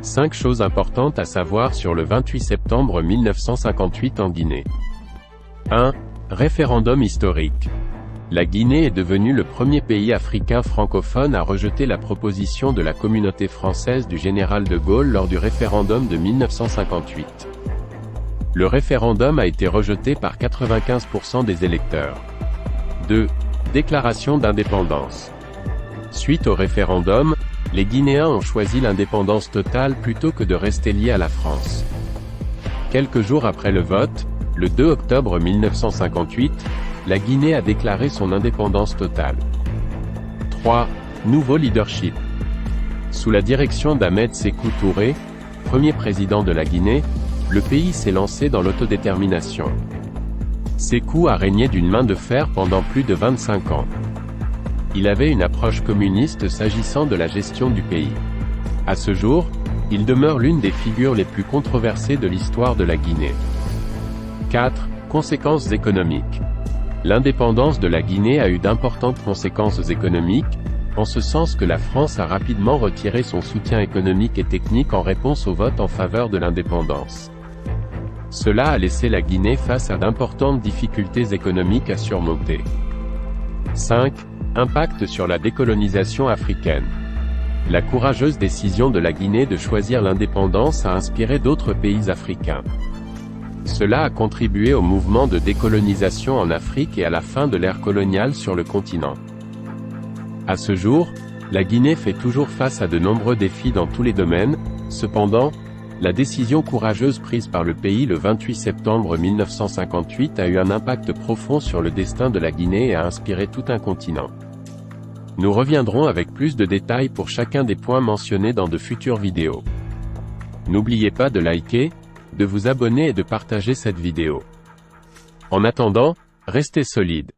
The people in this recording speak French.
5 choses importantes à savoir sur le 28 septembre 1958 en Guinée. 1. Référendum historique. La Guinée est devenue le premier pays africain francophone à rejeter la proposition de la communauté française du général de Gaulle lors du référendum de 1958. Le référendum a été rejeté par 95% des électeurs. 2. Déclaration d'indépendance. Suite au référendum, les Guinéens ont choisi l'indépendance totale plutôt que de rester liés à la France. Quelques jours après le vote, le 2 octobre 1958, la Guinée a déclaré son indépendance totale. 3. Nouveau leadership. Sous la direction d'Ahmed Sékou Touré, premier président de la Guinée, le pays s'est lancé dans l'autodétermination. Sékou a régné d'une main de fer pendant plus de 25 ans. Il avait une approche communiste s'agissant de la gestion du pays. À ce jour, il demeure l'une des figures les plus controversées de l'histoire de la Guinée. 4. Conséquences économiques. L'indépendance de la Guinée a eu d'importantes conséquences économiques, en ce sens que la France a rapidement retiré son soutien économique et technique en réponse au vote en faveur de l'indépendance. Cela a laissé la Guinée face à d'importantes difficultés économiques à surmonter. 5. Impact sur la décolonisation africaine. La courageuse décision de la Guinée de choisir l'indépendance a inspiré d'autres pays africains. Cela a contribué au mouvement de décolonisation en Afrique et à la fin de l'ère coloniale sur le continent. À ce jour, la Guinée fait toujours face à de nombreux défis dans tous les domaines. Cependant, la décision courageuse prise par le pays le 28 septembre 1958 a eu un impact profond sur le destin de la Guinée et a inspiré tout un continent. Nous reviendrons avec plus de détails pour chacun des points mentionnés dans de futures vidéos. N'oubliez pas de liker, de vous abonner et de partager cette vidéo. En attendant, restez solides.